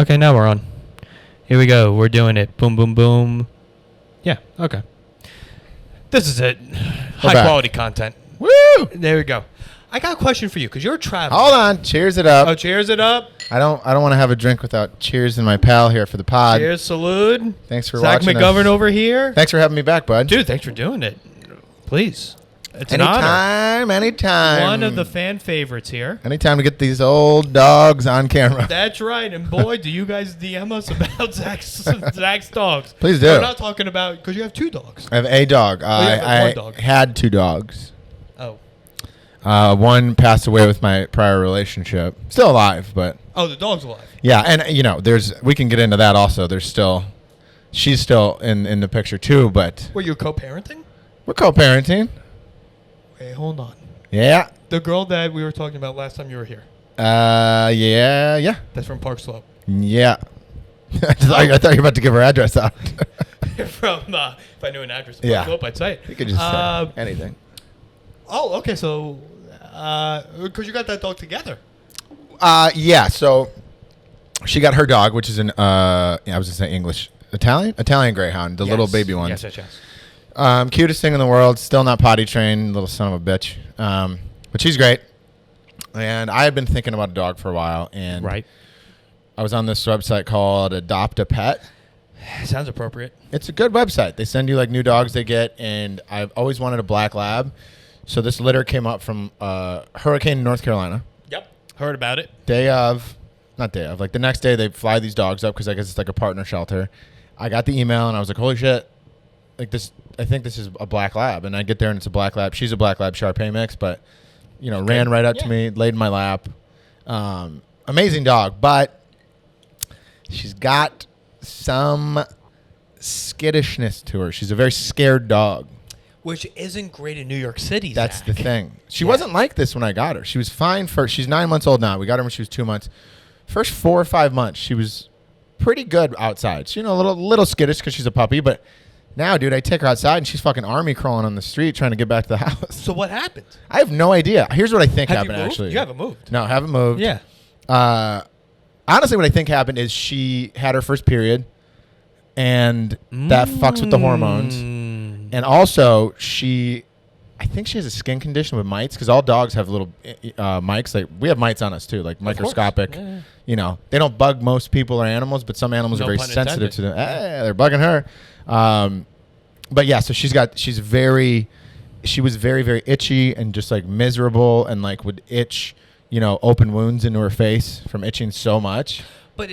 Okay, now we're on. Here we go. We're doing it. Boom, boom, boom. Yeah, okay. This is it. High quality content. Woo! There we go. I got a question for you because you're traveling. Hold on. Cheers it up. Oh, cheers it up. I don't want to have a drink without cheers in my pal here for the pod. Cheers, salute. Thanks for Zach watching McGovern us. over here. Thanks for having me back, bud. Dude, thanks for doing it. Please. It's an honor. Anytime. One of the fan favorites here. Anytime to get these old dogs on camera. That's right. And boy, do you guys DM us about Zach's dogs. Please do. We're not talking about, because you have 2 dogs. I have a dog. you have one dog. Had 2 dogs. Oh. One passed away with my prior relationship. Still alive, but. Oh, the dog's alive. Yeah, and we can get into that also. She's still in the picture too, but. Were you co-parenting? We're co-parenting. Wait, hold on. Yeah. The girl that we were talking about last time you were here. Yeah. That's from Park Slope. Yeah. I thought you were about to give her address out. From, if I knew an address from Yeah. Park Slope, I'd say it. You could just say anything. Oh, okay, so, because you got that dog together. Yeah, so she got her dog, which is I was going to say English. Italian Greyhound, the little baby ones. Yes. Cutest thing in the world, still not potty trained, little son of a bitch. But she's great. And I had been thinking about a dog for a while, and Right. I was on this website called Adopt a Pet. Sounds appropriate. It's a good website. They send you like new dogs they get, and I've always wanted a black lab. So this litter came up from Hurricane in North Carolina. Yep. Heard about it. Like the next day they fly these dogs up because I guess it's like a partner shelter. I got the email and I was like, holy shit, like this, I think this is a black lab. And I get there and it's a black lab. She's a black lab Shar-Pei mix, but ran right up to me, laid in my lap. Amazing dog, but she's got some skittishness to her. She's a very scared dog. Which isn't great in New York City, That's Zach. the thing. She wasn't like this when I got her. She was fine she's 9 months old now. We got her when she was 2 months. First 4 or 5 months, she was pretty good outside. She, a little skittish because she's a puppy, but now, dude, I take her outside and she's fucking army crawling on the street trying to get back to the house. So what happened? I have no idea. Here's what I think Have happened, you moved? actually. You haven't moved. No, I haven't moved. Yeah. Honestly, what I think happened is she had her first period, and that fucks with the hormones. And also, I think she has a skin condition with mites because all dogs have little mites. Like we have mites on us too, like microscopic. Yeah. They don't bug most people or animals, but some animals are very sensitive to them. They're bugging her. But yeah, so she was very, very itchy and just like miserable and like would itch, open wounds into her face from itching so much. But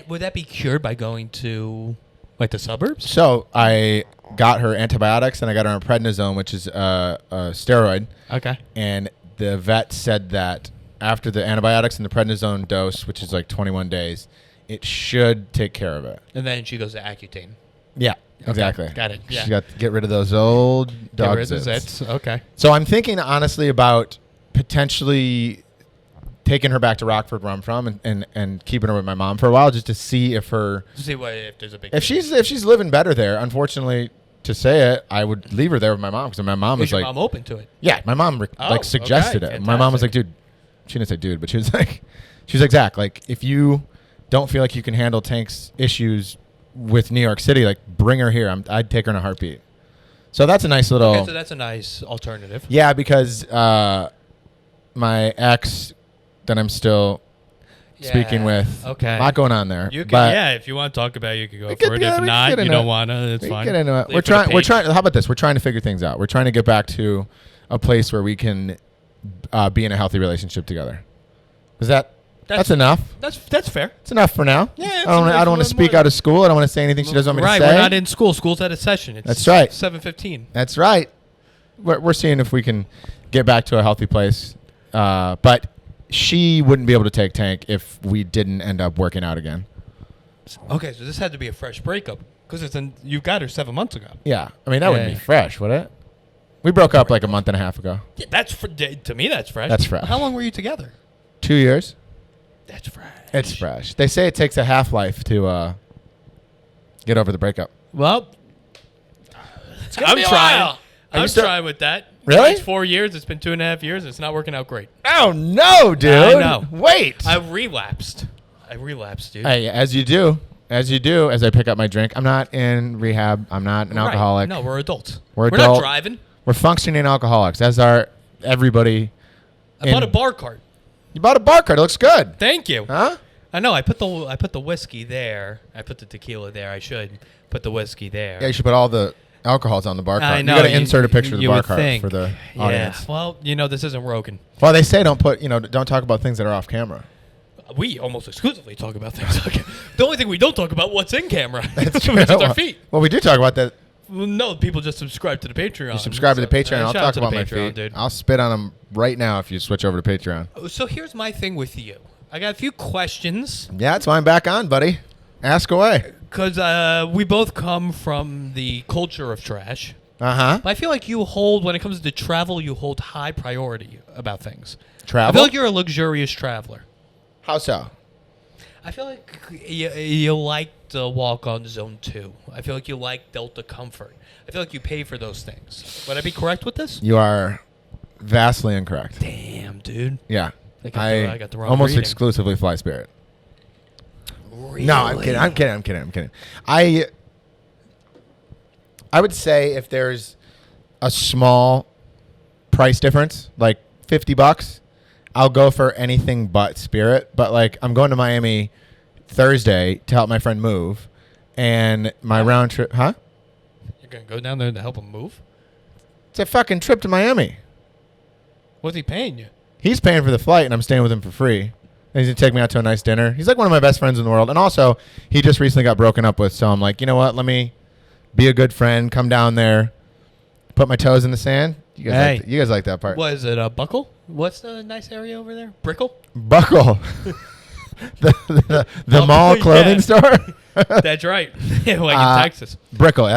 would that be cured by going to like the suburbs? So I got her antibiotics and I got her on prednisone, which is a steroid. Okay. And the vet said that after the antibiotics and the prednisone dose, which is like 21 days, it should take care of it. And then she goes to Accutane. Yeah, exactly. Got it. Yeah. She's got to get rid of those old dog zits. Okay. So I'm thinking honestly about potentially taking her back to Rockford where I'm from and keeping her with my mom for a while just to see if there's a big if she's living better there. Unfortunately, to say it, I would leave her there with my mom because my mom was your like, mom open to it? Yeah, my mom suggested it. Fantastic. My mom was like, dude, she didn't say dude, but she was like, Zach, like if you don't feel like you can handle Tank's issues with New York City, like bring her here. I'd take her in a heartbeat. So that's a nice little. Okay, so that's a nice alternative. Yeah, because my ex that I'm still speaking with. Okay. A lot going on there. You can, if you want to talk about it, you can go for it. If not, you don't want to, it's fine. Get into it. We're trying. How about this? We're trying to figure things out. We're trying to get back to a place where we can be in a healthy relationship together. That's enough? That's fair. It's enough for now. Yeah. I don't want to speak out of school. I don't want to say anything she doesn't want me to say. Right. We're not in school. School's at a session. That's right. 7:15. That's right. We're seeing if we can get back to a healthy place. But she wouldn't be able to take Tank if we didn't end up working out again. Okay, so this had to be a fresh breakup because you got her 7 months ago. Yeah, I mean that wouldn't be fresh, would it? We broke up like a month and a half ago. Yeah, to me that's fresh. That's fresh. How long were you together? 2 years. That's fresh. It's fresh. They say it takes a half-life to get over the breakup. Well, I'm trying with that. Really? It's 4 years. It's been 2.5 years. It's not working out great. Oh no, dude! I know. Wait. I relapsed. I relapsed, dude. Hey, as you do, as I pick up my drink. I'm not in rehab. I'm not an alcoholic. No, we're adults. We're not driving. We're functioning alcoholics, as are everybody. I bought a bar cart. You bought a bar cart. It looks good. Thank you. Huh? I know. I put the whiskey there. I put the tequila there. I should put the whiskey there. Yeah, you should put all the alcohols on the bar cart. I know. You got to insert a picture of the bar cart think. for the audience. Well, this isn't Rogan. Well, they say don't talk about things that are off camera. We almost exclusively talk about things. The only thing we don't talk about what's in camera. That's true. Which is our feet. Well, we do talk about that. Well, no, people just subscribe to the Patreon. You subscribe to the Patreon. I'll talk about my feet. Dude. I'll spit on them right now if you switch over to Patreon. So here's my thing with you. I got a few questions. Yeah, that's why I'm back on, buddy. Ask away. Because we both come from the culture of trash. Uh-huh. But I feel like when it comes to travel, you hold high priority about things. Travel? I feel like you're a luxurious traveler. How so? I feel like you like to walk on Zone 2. I feel like you like Delta Comfort. I feel like you pay for those things. Would I be correct with this? You are vastly incorrect. Damn, dude. Yeah. I got the wrong almost reading. exclusively fly Spirit. Really? No, I'm kidding. I would say if there's a small price difference, like $50, I'll go for anything but Spirit. But like, I'm going to Miami Thursday to help my friend move, and my round trip. Huh? You're gonna go down there to help him move? It's a fucking trip to Miami. What's he paying you? He's paying for the flight, and I'm staying with him for free. And he's going to take me out to a nice dinner. He's like one of my best friends in the world. And also, he just recently got broken up with, so I'm like, you know what? Let me be a good friend, come down there, put my toes in the sand. You guys like that part. What is it, Buckle? What's the nice area over there? Brickell? Buckle. the mall clothing store? That's right. Like in Texas. Brickell.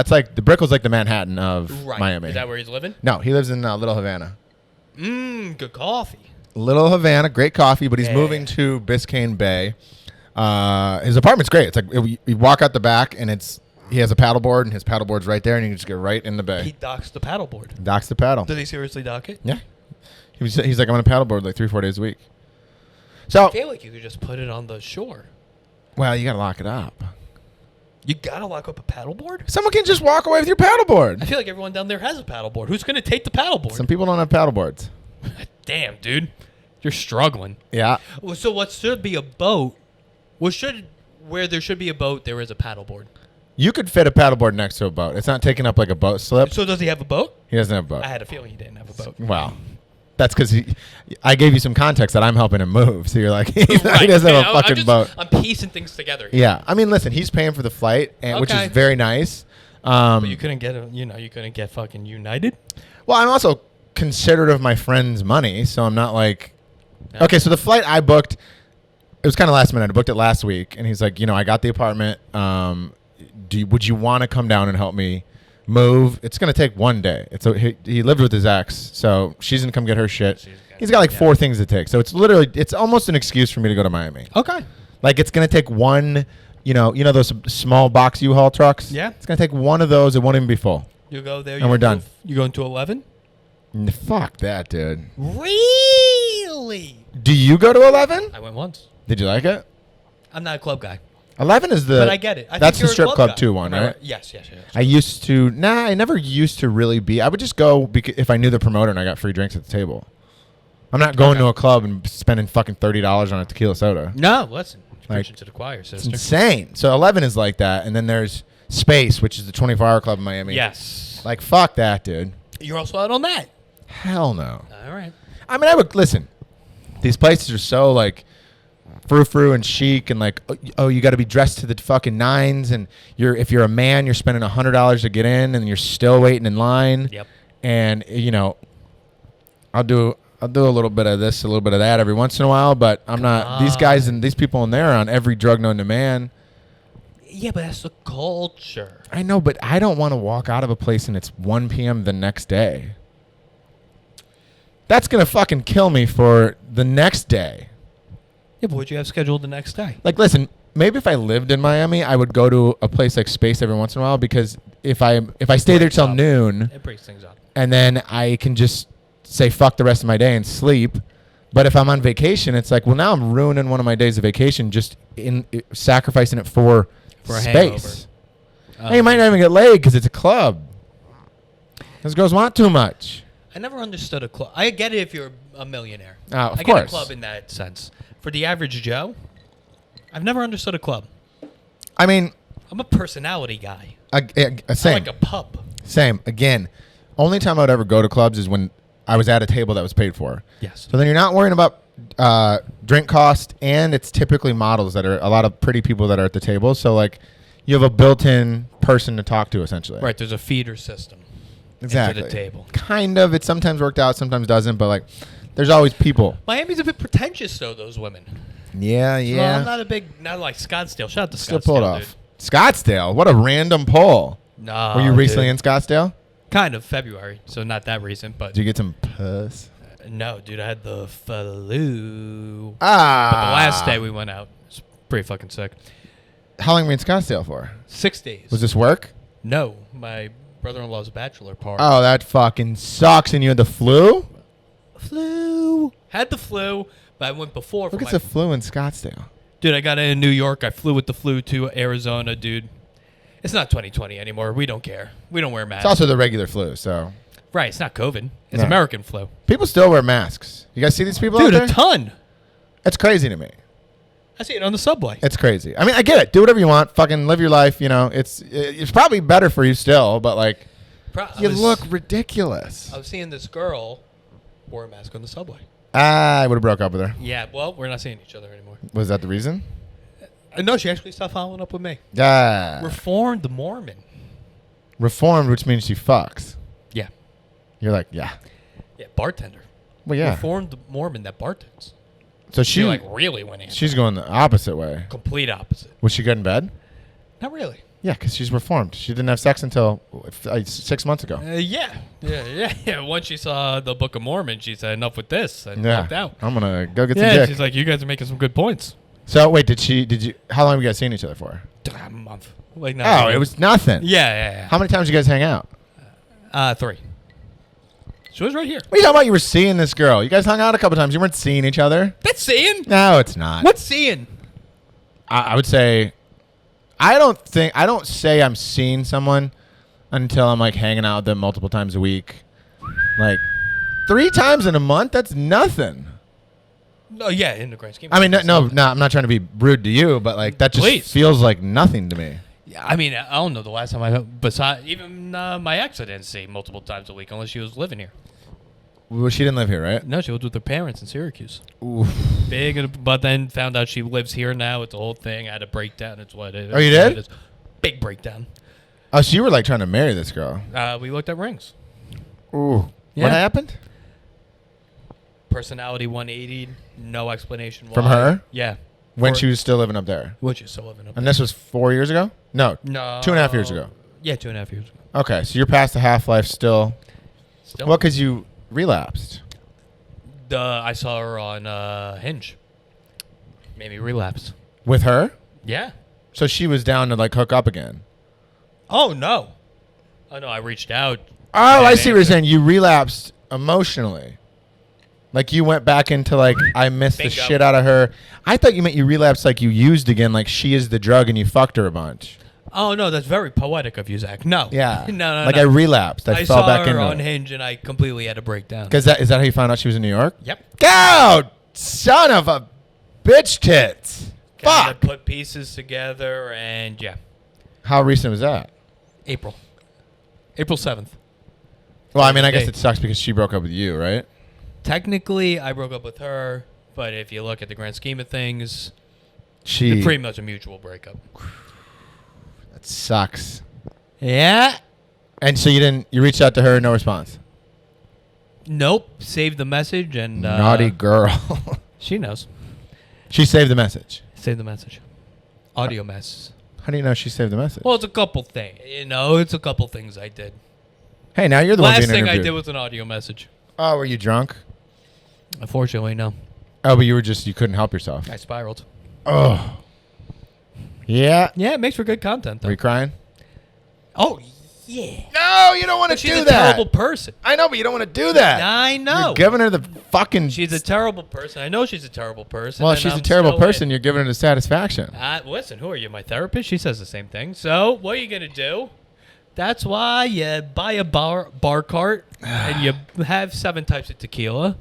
Brickell's like the Manhattan of Miami. Is that where he's living? No, he lives in Little Havana. Good coffee. Little Havana, great coffee, but he's moving to Biscayne Bay. His apartment's great. It's like you walk out the back, and he has a paddleboard, and his paddleboard's right there, and you can just get right in the bay. He docks the paddleboard. Docks the paddle. Does he seriously dock it? Yeah. He's like, I'm on a paddleboard like 3-4 days a week. So I feel like you could just put it on the shore. Well, you got to lock it up. You got to lock up a paddleboard? Someone can just walk away with your paddleboard. I feel like everyone down there has a paddleboard. Who's going to take the paddleboard? Some people don't have paddleboards. Damn, dude. You're struggling. Yeah. So what should be a boat? Where there should be a boat, there is a paddleboard. You could fit a paddleboard next to a boat. It's not taking up like a boat slip. So does he have a boat? He doesn't have a boat. I had a feeling he didn't have a boat. Wow. That's because I gave you some context that I'm helping him move. So you're like, he doesn't have a fucking boat. I'm piecing things together here. Yeah. I mean, listen, he's paying for the flight, which is very nice. But you couldn't get fucking United? Well, I'm also considerate of my friend's money, so I'm not like... No. Okay, so the flight I booked, it was kind of last minute. I booked it last week, and he's like, I got the apartment. Would you want to come down and help me move? It's going to take one day. He lived with his ex, so she's going to come get her shit. He's got like 4 things to take. So it's almost an excuse for me to go to Miami. Okay. Like it's going to take one, those small box U-Haul trucks? Yeah. It's going to take one of those. It won't even be full. You go there. And we're done. You going to 11? Fuck that, dude. Really? Do you go to 11? I went once. Did you like it? I'm not a club guy. 11 is the... But I get it. That's the strip club 2 one, right? Yes. I never used to really be... I would just go if I knew the promoter and I got free drinks at the table. I'm not going to a club and spending fucking $30 on a tequila soda. No, listen. Preaching to the choir, sister. It's insane. So 11 is like that, and then there's Space, which is the 24-hour club in Miami. Yes. Like, fuck that, dude. You're also out on that. Hell no. All right. I mean, I would... Listen, these places are so, like... frou-frou and chic and like, you got to be dressed to the fucking nines, and if you're a man, you're spending $100 to get in, and you're still waiting in line. Yep. And I'll do a little bit of this, a little bit of that every once in a while, but I'm not. These guys and these people in there are on every drug known to man. Yeah, but that's the culture. I know, but I don't want to walk out of a place and it's 1 p.m. the next day. That's gonna fucking kill me for the next day. Yeah, but what you have scheduled the next day? Like, listen, maybe if I lived in Miami, I would go to a place like Space every once in a while, because if I stay there till noon, it breaks things up, and then I can just say fuck the rest of my day and sleep. But if I'm on vacation, it's like, well, now I'm ruining one of my days of vacation just in sacrificing it for a space. hangover. Hey, you might not even get laid because it's a club. Those girls want too much. I never understood a club. I get it if you're a millionaire. Oh, of I course. get a club in that sense. For the average Joe, I've never understood a club. I mean, I'm a personality guy. same. I like a pub. Same. Again, only time I would ever go to clubs is when I was at a table that was paid for. Yes. So then you're not worrying about drink cost, and it's typically models that are a lot of pretty people that are at the table. So like, you have a built-in person to talk to essentially. Right. There's a feeder system. Exactly. Into the table. Kind of. It sometimes worked out, sometimes doesn't. But like, there's always people. Miami's a bit pretentious though. Those women. Yeah, So yeah. I'm not a big, not like Scottsdale. Shout out to Still Scottsdale. pull it off. Scottsdale. What a random poll. No. Were you recently in Scottsdale? Kind of February, so not that recent, but Did you get some puss? no, dude, I had the flu. Ah. But the last day we went out, it's pretty fucking sick. How long were you in Scottsdale for? 6 days. Was this work? No, my brother-in-law's bachelor party. Oh, that fucking sucks. And you had the flu? Flu. Had the flu, but I went before. Look, For it's a flu in Scottsdale. Dude, I got it in New York. I flew with the flu to Arizona, dude. It's not 2020 anymore. We don't care. We don't wear masks. It's also the regular flu, so. Right, it's not COVID. It's No. American flu. People still wear masks. You guys see these people Dude, out a there? ton. It's crazy to me. I see it on the subway. It's crazy. I mean, I get it. Do whatever you want. Fucking live your life. You know, it's probably better for you still, but like, you look ridiculous. I was seeing this girl wore a mask on the subway. I would have broke up with her. Yeah, well, we're not seeing each other anymore. Was that the reason? No, she actually stopped following up with me. Yeah. Reformed Mormon. Reformed, which means she fucks. Yeah. You're like, yeah. Yeah, bartender. Well, yeah. Reformed Mormon that bartends. So She like really went in. she's going the opposite way. Complete opposite. Was she good in bed? Not really. Yeah, because she's reformed. She didn't have sex until 6 months ago. Yeah. Once she saw the Book of Mormon, she said, enough with this, and Yeah. walked out. I'm going to go get some Yeah, dick. she's like, you guys are making some good points. So, wait, did you, how long have you guys seen each other for? A month. Like, Oh, it was nothing. Yeah. How many times did you guys hang out? 3. She was right here. What are you talking about? You were seeing this girl. You guys hung out a couple times. You weren't seeing each other. That's seeing. No, it's not. What's seeing? I would say, I don't say I'm seeing someone until I'm like hanging out with them multiple times a week. Like 3 times in a month, that's nothing. No, yeah, in the grand scheme. I mean, no, I'm not trying to be rude to you, but like that just Please. feels like nothing to me. Yeah, I mean, I don't know the last time besides even my ex, I didn't see multiple times a week unless she was living here. Well, she didn't live here, right? No, she was with her parents in Syracuse. Oof. Big, but then found out she lives here now. It's a whole thing. I had a breakdown. It's what it is. Oh, you did? It is. Big breakdown. Oh, so you were like trying to marry this girl. We looked at rings. Ooh. Yeah. What happened? Personality 180. No explanation why. From her? Yeah. When she was still living up there. When she was still living up And this was 4 years ago? No. No. 2.5 years ago. Yeah, 2.5 years ago. Okay, so you're past the half-life still. Still? Well, because you relapsed. I saw her on Hinge. Made me relapse. With her? Yeah. So she was down to like hook up again. Oh, no. Oh, no, I reached out. Oh, I see what you're saying. You relapsed emotionally. Like you went back into like, I missed the Bingo. shit out of her. I thought you meant you relapsed like you used again, like she is the drug and you fucked her a bunch. Oh, no, that's very poetic of you, Zach. No. Yeah. No. Like I relapsed. I fell saw back her into on it. Hinge and I completely had a breakdown. Is that how you found out she was in New York? Yep. God, son of a bitch tits. Kinda Fuck. put pieces together and yeah. How recent was that? April 7th. Well, I mean, I guess Hey. it sucks because she broke up with you, right? Technically, I broke up with her, but if you look at the grand scheme of things, She. it's pretty much a mutual breakup. That sucks. Yeah. And so you reached out to her, no response. Nope. Saved the message and Naughty girl. she knows. She saved the message. Saved the message. Audio mess. How do you know she saved the message? Well, it's a couple things. It's a couple things I did. Hey, now you're the one Last being thing interviewed. I did was an audio message. Oh, were you drunk? Unfortunately, no. Oh, but you couldn't help yourself. I spiraled. Oh. Yeah. Yeah, it makes for good content, though. Were you crying? Oh, Yeah. No, you don't want to She's do a that. terrible person. I know, but you don't want to do that. I know. You're giving her the fucking. She's a terrible person. I know she's a terrible person. Well, and she's I'm a terrible still person. in. You're giving her the satisfaction. Listen, who are you, my therapist? She says the same thing. So what are you going to do? That's why you buy a bar cart and you have 7 types of tequila.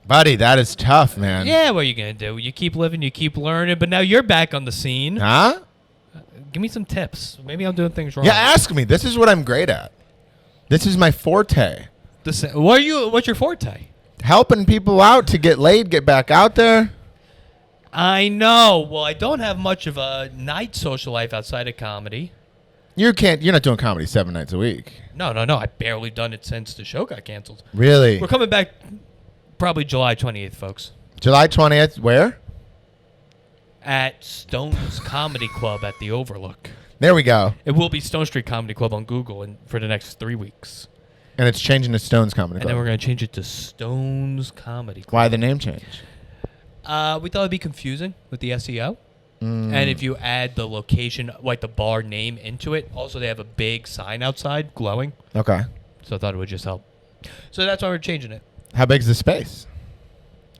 Buddy, that is tough, man. Yeah, what are you going to do? You keep living, you keep learning, but now you're back on the scene. Huh? Give me some tips. Maybe I'm doing things wrong. Yeah, ask me. This is what I'm great at. This is my forte. What's your forte? Helping people out to get laid, get back out there. I know. Well, I don't have much of a night social life outside of comedy. You're not doing comedy 7 nights a week. No. I barely done it since the show got canceled. Really? We're coming back probably July 28th, folks. July 20th, where? At Stone's Comedy Club at the Overlook. There we go. It will be Stone Street Comedy Club on Google for the next 3 weeks. And it's changing to Stone's Comedy And Club. then we're going to change it to Stone's Comedy Club. Why the name change? We thought it'd be confusing with the SEO. And if you add the location, like the bar name into it, also they have a big sign outside glowing. Okay. So I thought it would just help. So that's why we're changing it. How big's the space?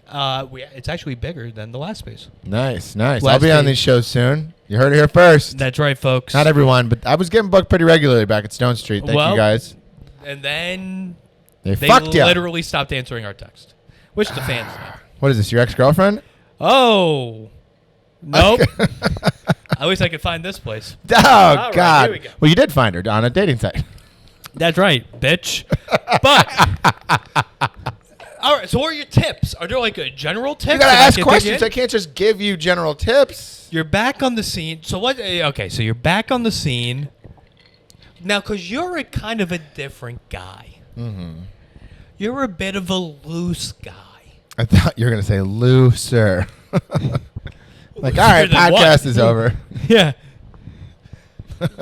It's actually bigger than the last space. Nice. I'll Last be on space. these shows soon. You heard it here first. That's right, folks. Not everyone, but I was getting booked pretty regularly back at Stone Street. Thank you guys. And then They they fucked you. literally stopped answering our text, which the fans know. What is this, your ex-girlfriend? Oh. Nope. At least I could find this place. Oh, right, God. here we go. Well, you did find her on a dating site. That's right, bitch. But all right, so what are your tips? Are there like a general tips? You got to that I ask can questions. dig I in? can't just give you general tips. You're back on the scene. So what? Okay, so you're back on the scene now because you're a kind of a different guy. Mm-hmm. You're a bit of a loose guy. I thought you were going to say looser. Like, all right, Looser than podcast what? is over. Yeah.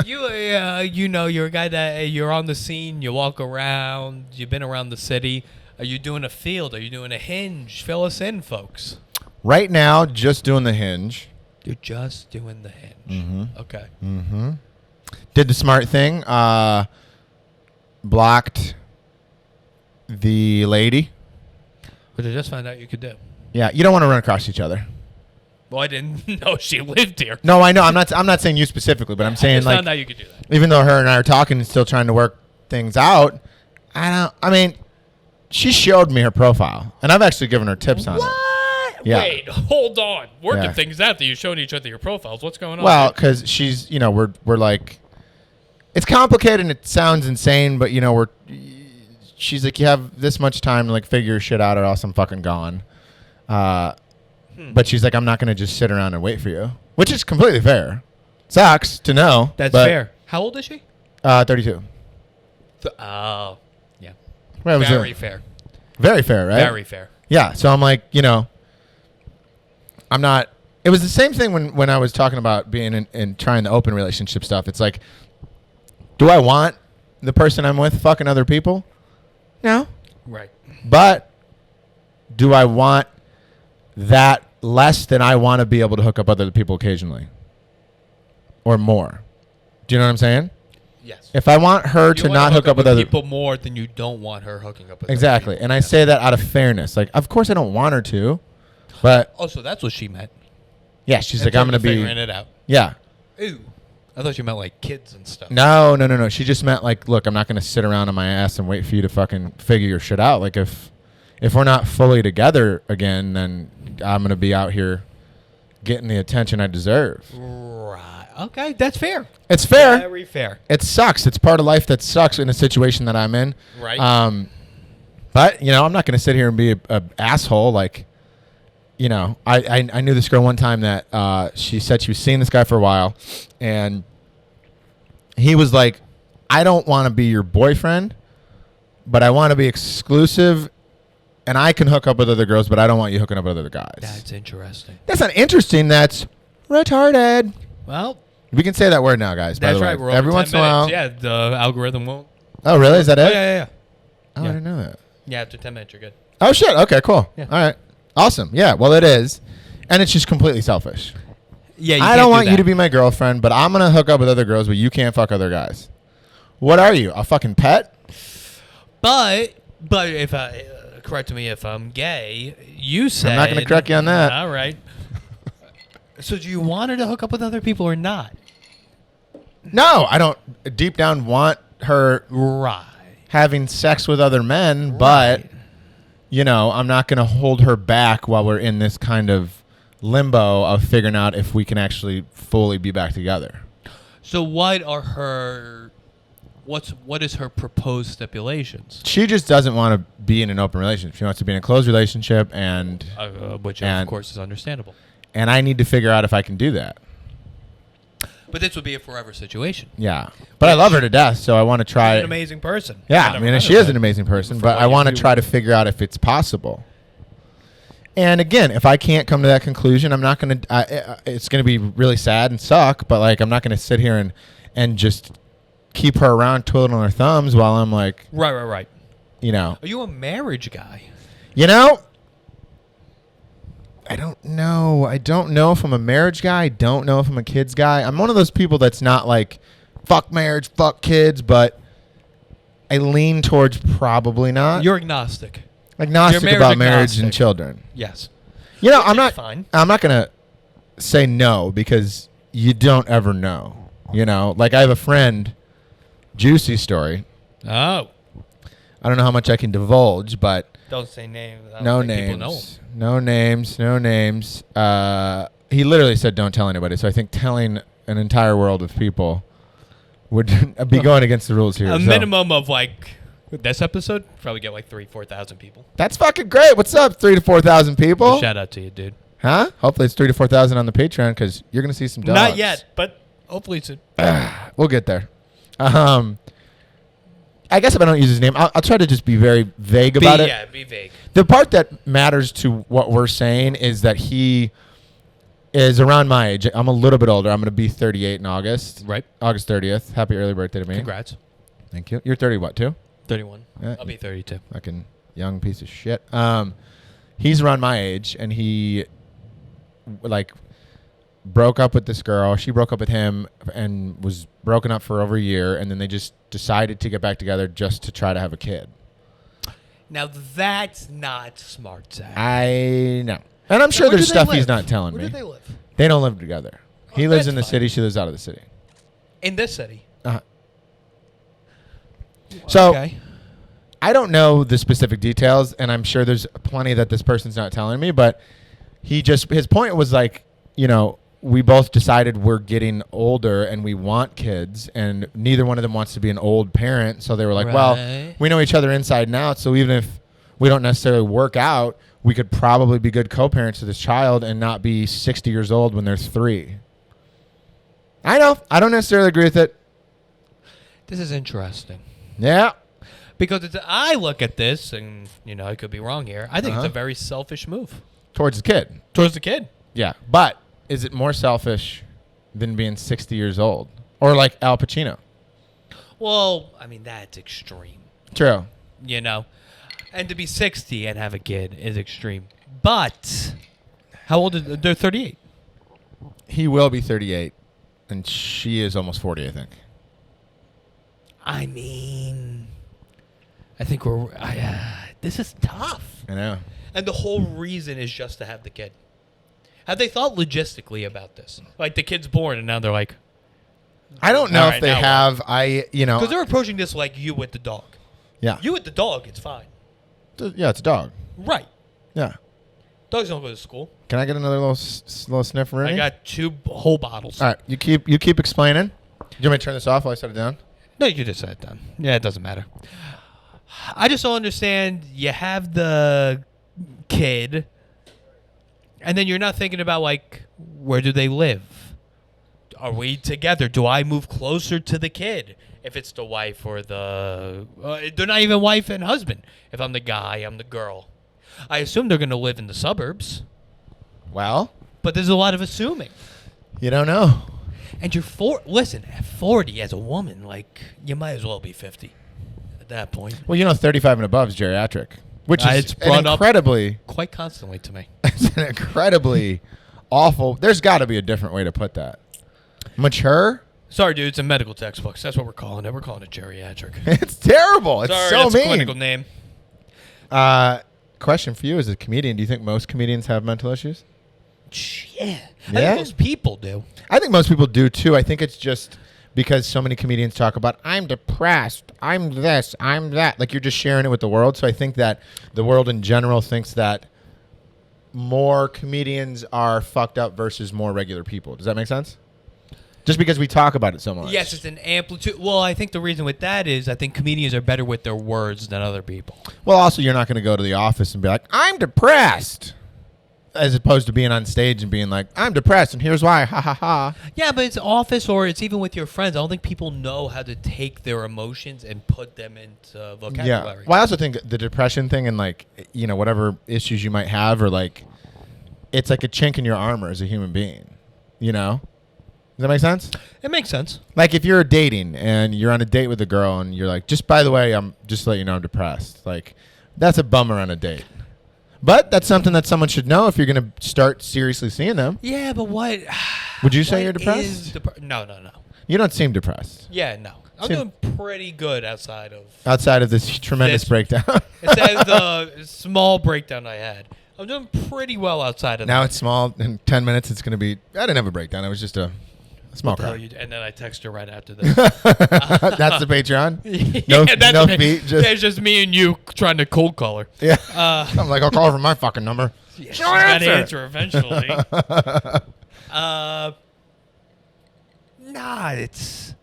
You're a guy that you're on the scene. You walk around. You've been around the city. Are you doing a field? Are you doing a hinge? Fill us in, folks. Right now, just doing the hinge. You're just doing the hinge. Mm-hmm. Okay. Mm-hmm. Did the smart thing. Blocked the lady. Which I just found out you could do. Yeah, you don't want to run across each other. Well, I didn't know she lived here. No, I know. I'm not saying you specifically, but I'm saying I just like found out you could do that. even though her and I are talking and still trying to work things out, she showed me her profile, and I've actually given her tips on it. What? Yeah. Wait, hold on. Working Yeah. things out that you're showing each other your profiles. What's going on? Well, because she's, we're like, it's complicated and it sounds insane, but she's like, you have this much time to like figure your shit out, or else I'm fucking gone. But she's like, I'm not gonna just sit around and wait for you, which is completely fair. Sucks to know. That's but, fair. How old is she? 32. Oh, yeah. Well, Very fair. Very fair, right? Very fair. Yeah. So I'm like, I'm not. It was the same thing when I was talking about being in trying the open relationship stuff. It's like, do I want the person I'm with fucking other people? No. Right. But do I want that less than I want to be able to hook up other people occasionally? Or more? Do you know what I'm saying? Yes. If I want her to not hook up with other people more than you don't want her hooking up with Exactly. other people. And I say that out of fairness. Like, of course I don't want her to, but Oh, so that's what she meant. yeah, she's In like, I'm terms going of to be. figuring it out. Yeah. Ooh. I thought you meant like kids and stuff. No. She just meant like, look, I'm not going to sit around on my ass and wait for you to fucking figure your shit out. Like, if we're not fully together again, then I'm going to be out here getting the attention I deserve. Right. Okay, that's fair. It's fair. Very fair. It sucks. It's part of life that sucks in a situation that I'm in. Right. But, I'm not going to sit here and be a asshole. Like, I knew this girl one time that she said she was seeing this guy for a while. And he was like, I don't want to be your boyfriend, but I want to be exclusive. And I can hook up with other girls, but I don't want you hooking up with other guys. That's interesting. That's not interesting. That's retarded. Well, We can say that word now, guys. By that's the way. right. We're over Every 10 once in a while. minutes. Yeah, the algorithm won't. Oh, really? Is that Oh, it? yeah. Oh, Yeah. I didn't know that. Yeah, after 10 minutes, you're good. Oh, shit. Okay, cool. Yeah. All right. Awesome. Yeah, well, it is. And it's just completely selfish. Yeah, I don't want you to be my girlfriend, but I'm going to hook up with other girls, but you can't fuck other guys. What are you? A fucking pet? But if correct me if I'm gay, you said I'm not going to correct you on that. All right. So do you want her to hook up with other people or not? No, I don't deep down want her Right. having sex with other men, but I'm not going to hold her back while we're in this kind of limbo of figuring out if we can actually fully be back together. So what is her proposed stipulations? She just doesn't want to be in an open relationship. She wants to be in a closed relationship, and which of course is understandable. And I need to figure out if I can do that. But this would be a forever situation. Yeah. But I love her to death, so I want to try. She's an amazing person. Yeah, I mean, she is an amazing person, but I want to try to figure out if it's possible. And again, if I can't come to that conclusion, I'm not going to, it's going to be really sad and suck, but like, I'm not going to sit here and just keep her around twiddling her thumbs while I'm like. Right. Are you a marriage guy? I don't know. I don't know if I'm a marriage guy. I don't know if I'm a kids guy. I'm one of those people that's not like, fuck marriage, fuck kids, but I lean towards probably not. You're agnostic. Agnostic about marriage and children. Yes. I'm not. Fine. I'm not gonna say no because you don't ever know. Like I have a friend, juicy story. Oh. I don't know how much I can divulge, but don't say names. No names. No names. No names. He literally said, "Don't tell anybody." So I think telling an entire world of people would be going against the rules here. A minimum of like this episode probably get like 3,000-4,000 people. That's fucking great. What's up, 3,000 to 4,000 people? Well, shout out to you, dude. Huh? Hopefully it's 3,000 to 4,000 on the Patreon because you're gonna see some dogs. Not yet, but hopefully soon. We'll get there. I guess if I don't use his name, I'll try to just be very vague about it. Yeah, be vague. The part that matters to what we're saying is that he is around my age. I'm a little bit older. I'm going to be 38 in August. Right. August 30th. Happy early birthday to me. Congrats. Thank you. You're 30 what, too? 31. Yeah. I'll be 32. Fucking young piece of shit. He's around my age, and he, broke up with this girl. She broke up with him and was broken up for over a year, and then they just decided to get back together just to try to have a kid. Now, that's not smart, Zach. I know. And I'm sure there's stuff he's not telling me. Where do they live? They don't live together. He lives in the city. She lives out of the city. In this city? Uh-huh. So, okay. I don't know the specific details, and I'm sure there's plenty that this person's not telling me, but his point was like, we both decided we're getting older and we want kids, and neither one of them wants to be an old parent. So they were like, well, we know each other inside and out, so even if we don't necessarily work out, we could probably be good co-parents to this child and not be 60 years old when they're 3. I know. I don't necessarily agree with it. This is interesting. Yeah. Because I look at this, and, I could be wrong here. I think it's a very selfish move. Towards the kid. Towards the kid. Yeah. But is it more selfish than being 60 years old? Or like Al Pacino? Well, I mean, that's extreme. True. And to be 60 and have a kid is extreme. But how old is they're 38? He will be 38, and she is almost 40, I think. I mean, I think this is tough. I know. And the whole reason is just to have the kid. Have they thought logistically about this? Like the kid's born and now they're like, I don't know if they have. Because they're approaching this like you with the dog. Yeah. You with the dog, it's fine. Yeah, it's a dog. Right. Yeah. Dogs don't go to school. Can I get another little sniff, Rooney? I got 2 whole bottles. All right. You keep explaining. Do you want me to turn this off while I set it down? No, you just set it down. Yeah, it doesn't matter. I just don't understand. You have the kid, and then you're not thinking about, like, where do they live? Are we together? Do I move closer to the kid? If it's the wife or the... they're not even wife and husband. If I'm the guy, I'm the girl. I assume they're going to live in the suburbs. Well... But there's a lot of assuming. You don't know. And you're listen, at 40 as a woman, like, you might as well be 50 at that point. Well, 35 and above is geriatric, which is it's brought incredibly... up quite constantly to me. It's an incredibly awful... There's got to be a different way to put that. Mature? Sorry, dude. It's in medical textbooks. That's what we're calling it. We're calling it geriatric. It's terrible. It's Sorry, so that's a mean. clinical name. Question for you as a comedian: do you think most comedians have mental issues? Yeah. I Yeah? think most people do. I think most people do too. I think it's just because so many comedians talk about I'm depressed, I'm this, I'm that. Like you're just sharing it with the world. So I think that the world in general thinks that more comedians are fucked up versus more regular people. Does that make sense? Just because we talk about it so much. Yes, it's an amplitude. Well, I think the reason with that is I think comedians are better with their words than other people. Well, also you're not going to go to the office and be like I'm depressed, as opposed to being on stage and being like I'm depressed and here's why. Ha ha ha. Yeah, but it's office or it's even with your friends. I don't think people know how to take their emotions and put them into vocabulary. Yeah. Well, I also think the depression thing and like whatever issues you might have or like it's like a chink in your armor as a human being. Does that make sense? It makes sense. Like if you're dating and you're on a date with a girl and you're like, just by the way, I'm just to let you know I'm depressed. Like that's a bummer on a date. But that's something that someone should know if you're going to start seriously seeing them. Yeah, but what? Would you say what you're depressed? is no. You don't seem depressed. Yeah, no. I'm doing pretty good outside of this tremendous breakdown. Outside of the small breakdown I had. I'm doing pretty well outside of Now that. it's small. In 10 minutes, it's going to be. I didn't have a breakdown. It was just a small cry. And then I text her right after this. That's the Patreon? No, no feet. It's just me and you trying to cold call her. Yeah. I'm like, I'll call her from my fucking number. Yeah, she's got to answer eventually. It's...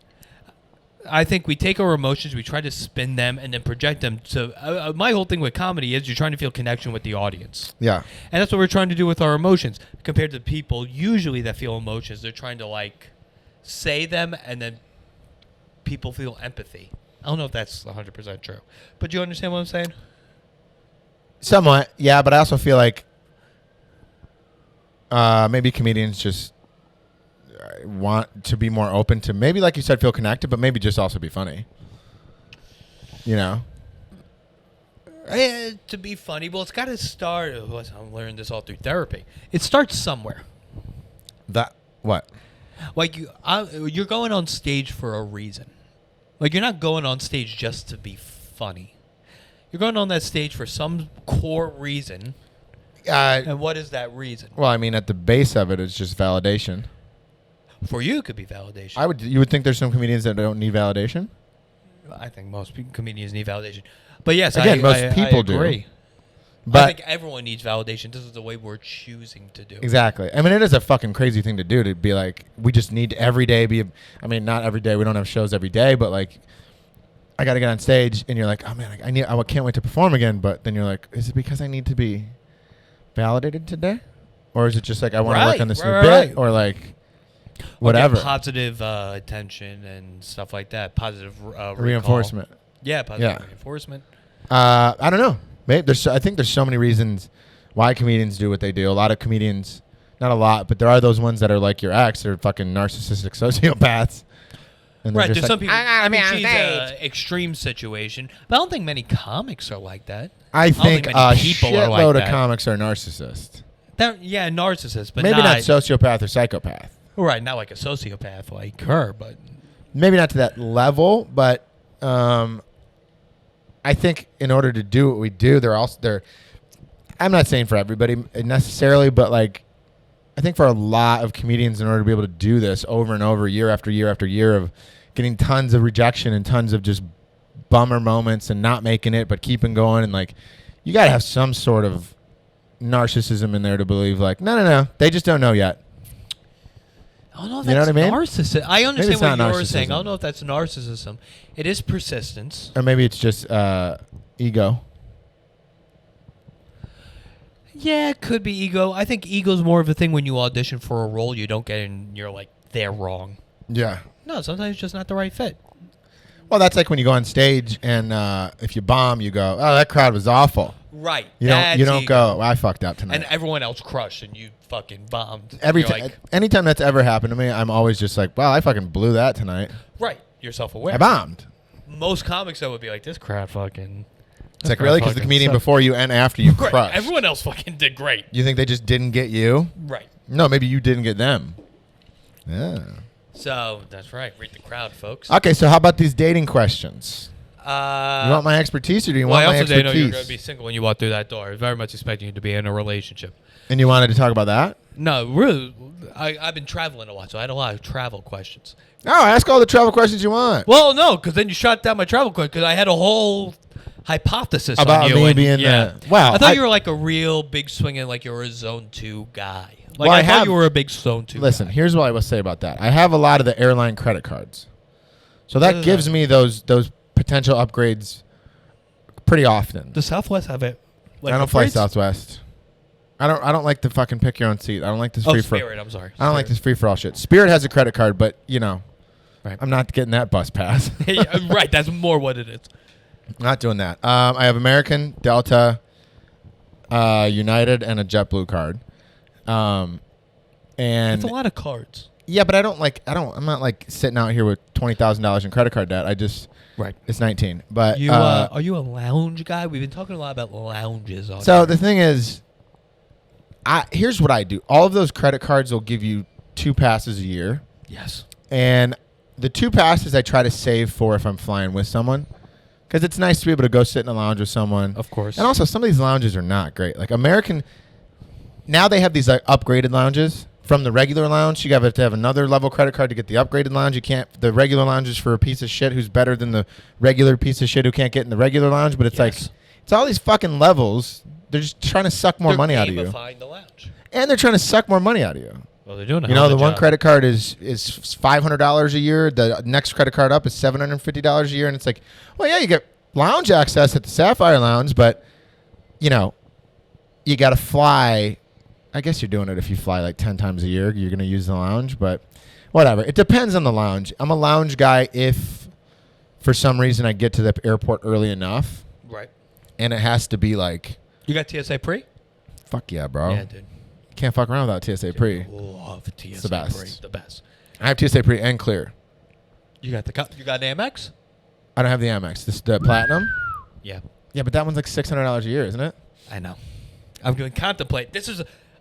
I think we take our emotions, we try to spin them, and then project them. So my whole thing with comedy is you're trying to feel connection with the audience. Yeah. And that's what we're trying to do with our emotions. Compared to people usually that feel emotions, they're trying to like say them, and then people feel empathy. I don't know if that's 100% true. But do you understand what I'm saying? Somewhat, yeah, but I also feel like maybe comedians just want to be more open to maybe, like you said, feel connected, but maybe just also be funny. To be funny, well, it's got to start. I'm learning this all through therapy. It starts somewhere. That what? Like you're going on stage for a reason. Like you're not going on stage just to be funny. You're going on that stage for some core reason. And what is that reason? Well, I mean, at the base of it, it's just validation. For you, it could be validation. You would think there's some comedians that don't need validation? I think most comedians need validation. But yes, again, most people agree. do. But I think everyone needs validation. This is the way we're choosing to do. Exactly. I mean, it is a fucking crazy thing to do, to be like, we just need to every day not every day. We don't have shows every day, but like, I got to get on stage, and you're like, oh man, I can't wait to perform again. But then you're like, is it because I need to be validated today, or is it just like I want to work on this new bit, or like whatever, positive attention and stuff like that, positive reinforcement. Yeah, positive reinforcement. I don't know. Maybe I think there's so many reasons why comedians do what they do. A lot of comedians, not a lot, but there are those ones that are like your ex, they're fucking narcissistic sociopaths. And right, there's like, some people. I mean, she's an extreme situation, but I don't think many comics are like that. I think a shitload of comics are narcissists. Narcissists, but maybe not sociopath or psychopath. Right, not like a sociopath like her, but maybe not to that level. But I think in order to do what we do, they're. I'm not saying for everybody necessarily, but like, I think for a lot of comedians, in order to be able to do this over and over, year after year after year, of getting tons of rejection and tons of just bummer moments and not making it, but keeping going, and like, you got to have some sort of narcissism in there to believe like, no, they just don't know yet. I don't know if that's narcissism. I understand what you're saying. I don't know if that's narcissism. It is persistence. Or maybe it's just ego. Yeah, it could be ego. I think ego's more of a thing when you audition for a role you don't get and you're like, they're wrong. Yeah. No, sometimes it's just not the right fit. Well, that's like when you go on stage and if you bomb, you go, oh, that crowd was awful. Right. You don't go, well, I fucked up tonight. And everyone else crushed and you fucking bombed. Anytime that's ever happened to me, I'm always just like, wow, I fucking blew that tonight. Right. You're self-aware. I bombed. Most comics, though, would be like, this crowd fucking... It's like, really? Because the comedian before you and after you crushed. Right. Everyone else fucking did great. You think they just didn't get you? Right. No, maybe you didn't get them. Yeah. So that's right. Read the crowd, folks. Okay, so how about these dating questions? You want my expertise or do you want my I also didn't know you were going expertise? to be single when you walked through that door. I was very much expecting you to be in a relationship. And you wanted to talk about that? No, really. I've been traveling a lot, so I had a lot of travel questions. Oh, ask all the travel questions you want. Well, no, because then you shot down my travel question because I had a whole hypothesis About on you. me and, being yeah. the... Wow. I thought you were like a real big swinging, like you were a Zone 2 guy. Like Well, I thought you were a big Zone 2 Listen, guy. here's what I will say about that. I have a lot of the airline credit cards. So that gives me those potential upgrades pretty often. Does Southwest have it? Like I don't fly upgrades? Southwest. I don't like the fucking pick your own seat. I don't like this free for. Spirit, I'm sorry. I don't like this free for all shit. Spirit has a credit card, but Right. I'm not getting that bus pass. Right, that's more what it is. Not doing that. I have American, Delta, United, and a JetBlue card. And That's a lot of cards. yeah, but I'm not like sitting out here with $20,000 in credit card debt. Right. It's 19. But You are you a lounge guy? We've been talking a lot about lounges. So the thing is, here's what I do. All of those credit cards will give you 2 passes a year. Yes. And the 2 passes I try to save for if I'm flying with someone. Because it's nice to be able to go sit in a lounge with someone. Of course. And also, some of these lounges are not great. Like American, now they have these like upgraded lounges. From the regular lounge, you have to have another level credit card to get the upgraded lounge. You can't. The regular lounge is for a piece of shit who's better than the regular piece of shit who can't get in the regular lounge. But it's like, it's all these fucking levels. They're just trying to suck more money out of you. The lounge. And they're trying to suck more money out of you. Well, they're doing. The one credit card is $500 a year. The next credit card up is $750 a year, and it's like, well, yeah, you get lounge access at the Sapphire Lounge, but you got to fly. I guess you're doing it if you fly like 10 times a year. You're going to use the lounge, but whatever. It depends on the lounge. I'm a lounge guy if for some reason I get to the airport early enough. Right. And it has to be like... You got TSA pre? Fuck yeah, bro. Yeah, dude. Can't fuck around without TSA pre. Love TSA It's the best. pre. The best. I have TSA pre and clear. You got Amex? I don't have the Amex. This is the Platinum. Yeah. Yeah, but that one's like $600 a year, isn't it? I know. I'm going to contemplate.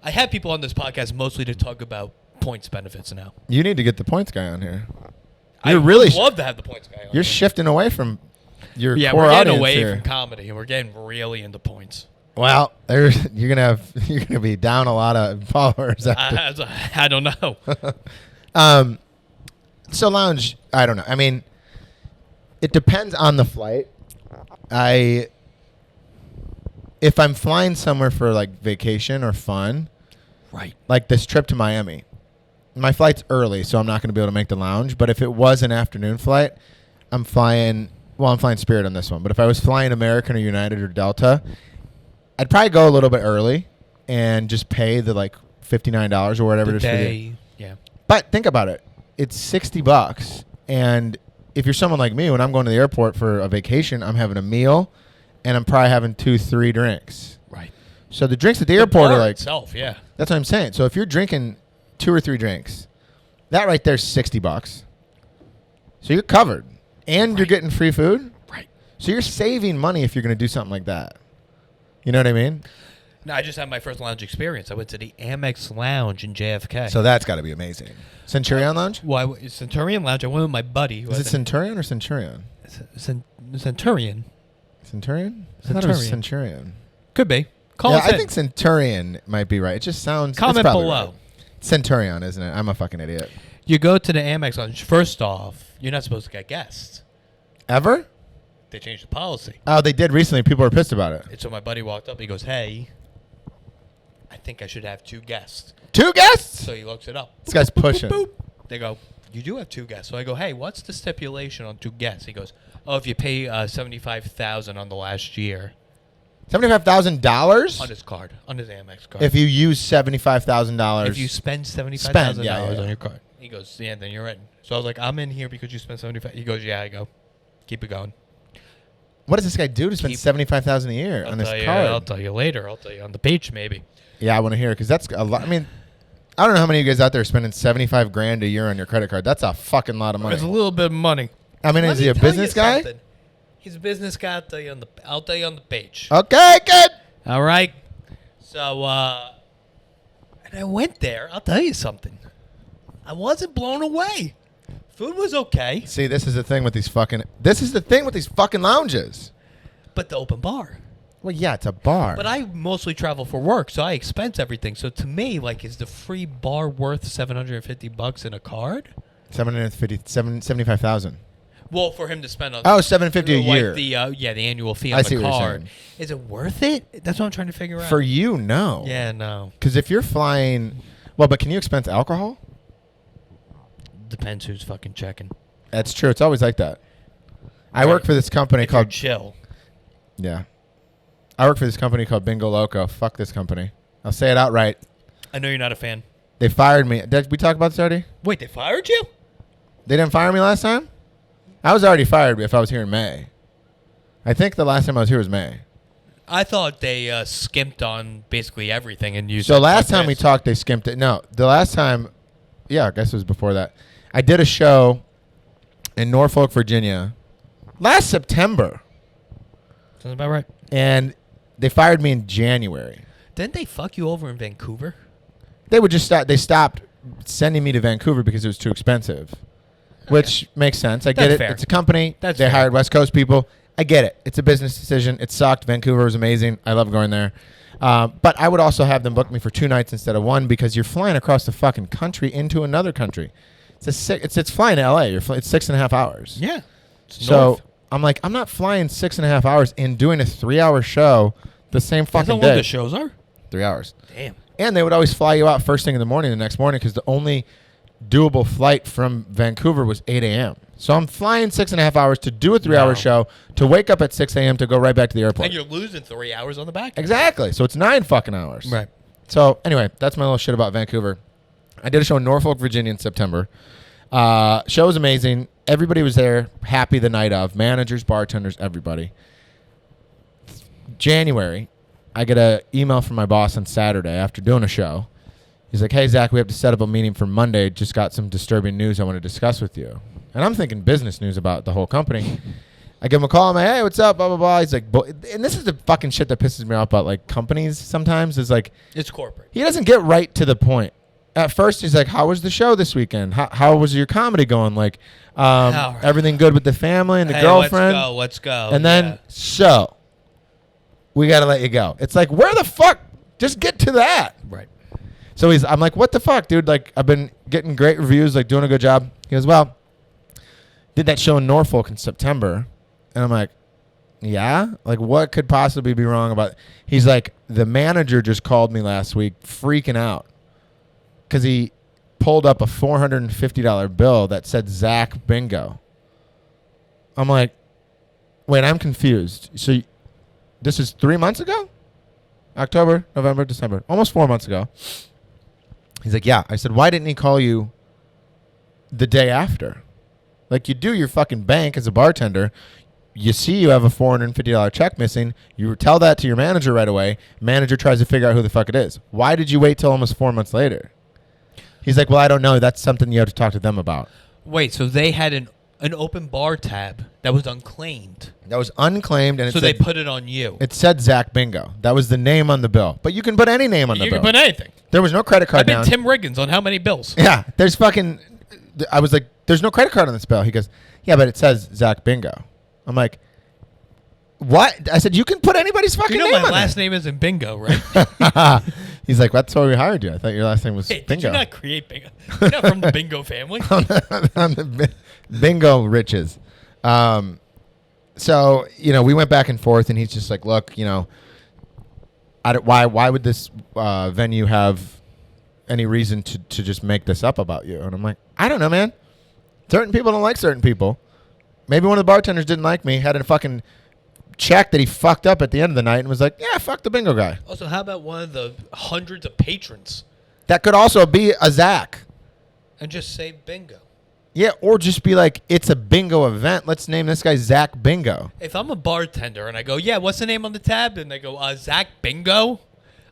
I have people on this podcast mostly to talk about points benefits now. You need to get the points guy on here. I would love to have the points guy on. You're here. shifting away from your core we're getting audience away here. from comedy, and we're getting really into points. Well, you're gonna be down a lot of followers. After. I don't know. So lounge, I don't know. I mean, it depends on the flight. If I'm flying somewhere for like vacation or fun, Right. like this trip to Miami, my flight's early, so I'm not going to be able to make the lounge. But if it was an afternoon flight, I'm flying Spirit on this one. But if I was flying American or United or Delta, I'd probably go a little bit early and just pay the like $59 or whatever it is for the. Yeah. But think about it. It's $60. And if you're someone like me, when I'm going to the airport for a vacation, I'm having a meal and I'm probably having 2-3 drinks. Right. So the drinks at the airport are like itself, yeah. That's what I'm saying. So if you're drinking 2 or 3 drinks, that right there's $60. So you're covered. And you're getting free food. Right. So you're saving money if you're going to do something like that. You know what I mean? No, I just had my first lounge experience. I went to the Amex Lounge in JFK. So that's got to be amazing. Centurion Lounge? Well, Centurion Lounge. I went with my buddy. Is it Centurion or Centurion? Centurion. Centurion? I thought it was Centurion. Could be. Call Yeah, us I in. think Centurion might be right. It just sounds... Comment below. Right. Centurion, isn't it? I'm a fucking idiot. You go to the Amex Lounge. First off, you're not supposed to get guests. Ever? They changed the policy. Oh, they did recently. People were pissed about it. And so my buddy walked up. He goes, "Hey, I think I should have 2 guests." 2 guests? So he looks it up. This guy's pushing. Boop, boop. They go, "You do have 2 guests." So I go, "Hey, what's the stipulation on 2 guests?" He goes, "Oh, if you pay $75,000 on the last year." $75,000? On his card, on his Amex card. If you use $75,000. If you spend $75,000 yeah. on your card. He goes, "Yeah, then you're in." So I was like, "I'm in here because you spent 75." He goes, "Yeah." I go, "Keep it going." What does this guy do to spend $75,000 a year on this card? I'll tell you later. I'll tell you on the page maybe. Yeah, I want to hear it because that's a lot. I mean, I don't know how many of you guys out there are spending $75,000 a year on your credit card. That's a fucking lot of money. It's a little bit of money. I mean, Let is me he a tell you business guy? something. He's a business guy. I'll tell you on the page. Okay, good. All right. So, and I went there. I'll tell you something. I wasn't blown away. Food was okay, See, this is the thing with these fucking lounges. but the open bar. Well, yeah, it's a bar. But I mostly travel for work, so I expense everything. So to me, like, is the free bar worth $750 in a card? 75,000. Well, for him to spend on $750 a year. like the annual fee I on see the what you're card. saying. Is it worth it? That's what I'm trying to figure out. For you, no. Yeah, no. Because if you're flying, but can you expense alcohol? Depends who's fucking checking. That's true. It's always like that. I work for this company If you're called Chill. Yeah. I work for this company called Bingo Loco. Fuck this company. I'll say it outright. I know you're not a fan. They fired me. Did we talk about this already? Wait, they fired you? They didn't fire me last time? I was already fired if I was here in May. I think the last time I was here was May. I thought they skimped on basically everything and used. So last time we talked, they skimped it. No, the last time, I guess it was before that. I did a show in Norfolk, Virginia, last September, Sounds about right. and they fired me in January. Didn't they fuck you over in Vancouver? They would just stop. They stopped sending me to Vancouver because it was too expensive, which makes sense. I get That's it. fair. It's a company. That's they fair. hired West Coast people. I get it. It's a business decision. It sucked. Vancouver was amazing. I love going there. But I would also have them book me for 2 nights instead of 1 because you're flying across the fucking country into another country. It's flying to LA. It's 6.5 hours. Yeah. It's So north. I'm like, I'm not flying 6.5 hours and doing a 3-hour show the same That's fucking not what day. the shows are. 3 hours. Damn. And they would always fly you out first thing in the morning the next morning because the only doable flight from Vancouver was 8 a.m. So I'm flying 6.5 hours to do a 3-hour No. show, to wake up at 6 a.m. to go right back to the airport. And you're losing 3 hours on the back. Exactly. So it's 9 fucking hours. Right. So anyway, that's my little shit about Vancouver. I did a show in Norfolk, Virginia in September. Show was amazing. Everybody was there, happy the night of. Managers, bartenders, everybody. January, I get an email from my boss on Saturday after doing a show. He's like, hey, Zach, we have to set up a meeting for Monday. Just got some disturbing news I want to discuss with you. And I'm thinking business news about the whole company. I give him a call. I'm like, hey, what's up? Blah, blah, blah. He's like, and this is the fucking shit that pisses me off about like companies sometimes is like, It's corporate. he doesn't get right to the point. At first, he's like, how was the show this weekend? How was your comedy going? Like, everything good with the family and the girlfriend? Let's go. And then, Yeah. so, we got to let you go. It's like, where the fuck? Just get to that. Right. So I'm like, what the fuck, dude? Like, I've been getting great reviews, like doing a good job. He goes, well, did that show in Norfolk in September. And I'm like, yeah? Like, what could possibly be wrong about it? He's like, the manager just called me last week freaking out because he pulled up a $450 bill that said Zach Bingo. I'm like, wait, I'm confused. So this is 3 months ago? October, November, December. Almost 4 months ago. He's like, yeah. I said, why didn't he call you the day after? Like, you do your fucking bank as a bartender. You see you have a $450 check missing. You tell that to your manager right away. Manager tries to figure out who the fuck it is. Why did you wait till almost 4 months later? He's like, well, I don't know. That's something you have to talk to them about. Wait, so they had an open bar tab that was unclaimed. That was unclaimed. And So they put it on you. it said Zach Bingo. That was the name on the bill. But you can put any name on the You bill. can put anything. There was no credit card I've been down. Tim Riggins on how many bills? Yeah, there's fucking. I was like, there's no credit card on this bill. He goes, yeah, but it says Zach Bingo. I'm like, what? I said, you can put anybody's fucking You know name my on last there. name isn't Bingo, right? He's like, that's why we hired you. I thought your last name was Hey, did Bingo. you not create Bingo? You're not from the Bingo family. I'm the Bingo riches. So, we went back and forth, and he's just like, look, why would this venue have any reason to just make this up about you? And I'm like, I don't know, man. Certain people don't like certain people. Maybe one of the bartenders didn't like me, had a fucking check that he fucked up at the end of the night and was like, yeah, fuck the bingo guy. Also, how about one of the hundreds of patrons That could also be a Zach. and just say Bingo? Yeah, or just be like, it's a bingo event. Let's name this guy Zach Bingo. If I'm a bartender and I go, yeah, what's the name on the tab? And they go, Zach Bingo?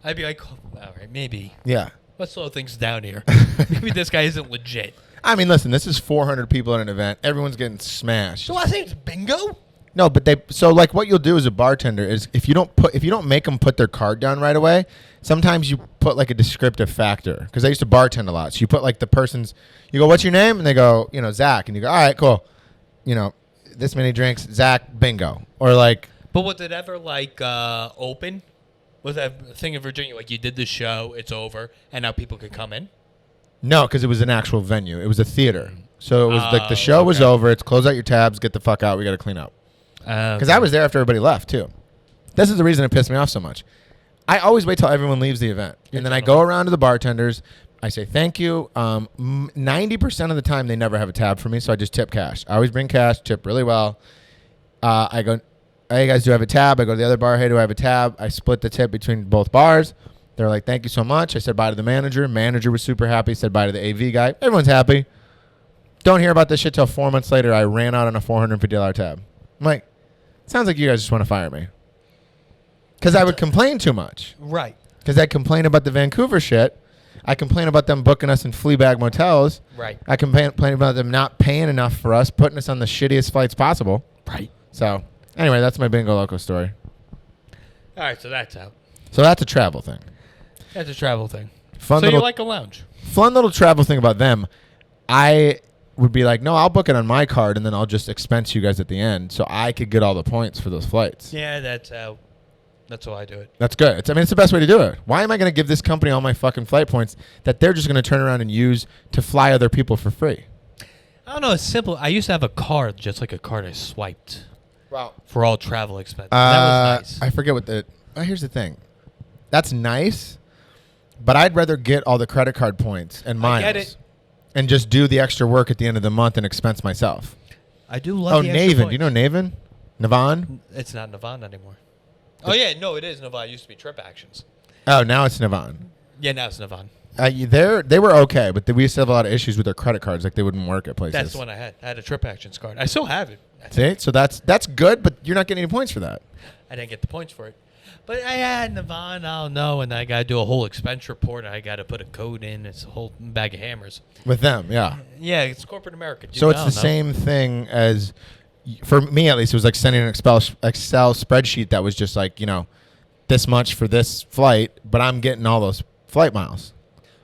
I'd be like, oh, all right, maybe. Yeah. Let's slow things down here. Maybe this guy isn't legit. I mean, listen, this is 400 people at an event. Everyone's getting smashed. So last name's Bingo? No, but so like what you'll do as a bartender is if you don't make them put their card down right away, sometimes you put like a descriptive factor. Because I used to bartend a lot, so you put like the person's. You go, "What's your name?" And they go, Zach, and you go, "All right, cool. This many drinks, Zach, bingo." Or like. But was it ever like open? Was that a thing in Virginia? Like you did the show, it's over, and now people can come in? No, because it was an actual venue. It was a theater. So it was like the show was over. It's close out your tabs, get the fuck out. We got to clean up. Because I was there after everybody left too. This is the reason it pissed me off so much. I always wait till everyone leaves the event, and then I go around to the bartenders. I say thank you. 90% of the time, they never have a tab for me, so I just tip cash. I always bring cash, tip really well. I go, "Hey guys, do I have a tab?" I go to the other bar. "Hey, do I have a tab?" I split the tip between both bars. They're like, "Thank you so much." I said bye to the manager. Manager was super happy. Said bye to the AV guy. Everyone's happy. Don't hear about this shit till 4 months later. I ran out on a $450 tab. I'm like, sounds like you guys just want to fire me. Because I would complain too much. Right. Because I complain about the Vancouver shit. I complain about them booking us in flea bag motels. Right. I complain about them not paying enough for us, putting us on the shittiest flights possible. Right. So, anyway, that's my Bingo Loco story. All right, so that's out. So that's a travel thing. That's a travel thing. Fun so little, you like a lounge? Fun little travel thing about them. I would be like, no, I'll book it on my card, and then I'll just expense you guys at the end, so I could get all the points for those flights. Yeah, that's how I do it. That's good. It's the best way to do it. Why am I going to give this company all my fucking flight points that they're just going to turn around and use to fly other people for free? I don't know. It's simple. I used to have a card, just like a card I swiped. Wow. For all travel expenses. That was nice. I forget what here's the thing. That's nice, but I'd rather get all the credit card points and miles. I get it. And just do the extra work at the end of the month and expense myself. I do love the extra Navan. points. Do you know Navan? Navan? It's not Navan anymore. Oh, yeah. No, it is Navan. It used to be Trip Actions. Oh, now it's Navan. Yeah, now it's Navan. They were okay, but we used to have a lot of issues with their credit cards. Like, they wouldn't work at places. That's the one I had. I had a Trip Actions card. I still have it. See? So that's good, but you're not getting any points for that. I didn't get the points for it. But I had Navan, I don't know, and I got to do a whole expense report. I got to put a code in. It's a whole bag of hammers. With them, yeah. Yeah, it's corporate America. Dude. So it's the same thing as, for me at least, it was like sending an Excel spreadsheet that was just like, this much for this flight, but I'm getting all those flight miles.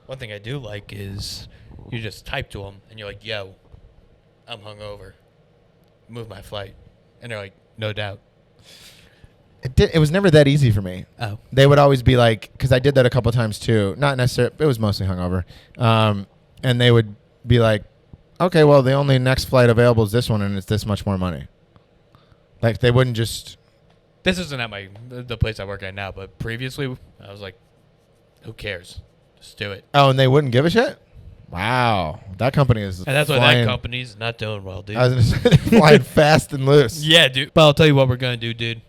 One thing I do like is you just type to them, and you're like, yo, I'm hungover. Move my flight. And they're like, no doubt. It was never that easy for me. Oh. They would always be like, because I did that a couple times too. Not necessarily, it was mostly hungover. And they would be like, okay, well, the only next flight available is this one, and it's this much more money. Like, they wouldn't just... This isn't at the place I work at now, but previously, I was like, who cares? Just do it. Oh, and they wouldn't give a shit? Wow. That company is And that's why that company's not doing well, dude. I was going to say, flying fast and loose. Yeah, dude. But I'll tell you what we're going to do, dude.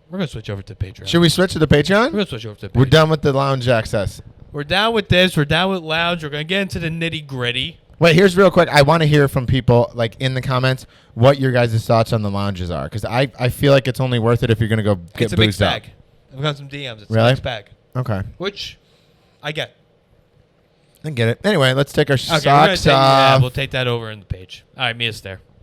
We're going to switch over to Patreon. Should we switch to the Patreon? We're going to switch over to Patreon. We're done with the lounge access. We're down with this. We're down with lounge. We're going to get into the nitty gritty. Wait, here's real quick. I want to hear from people, like, in the comments, what your guys' thoughts on the lounges are. Because I feel like it's only worth it if you're going to go get It's a mixed boozed up. bag. I've got some DMs. It's Really? a mixed bag. Okay. Which I get. I get it. Anyway, let's take our Okay, socks off. we'll take that over in the page. All right, Mia's there.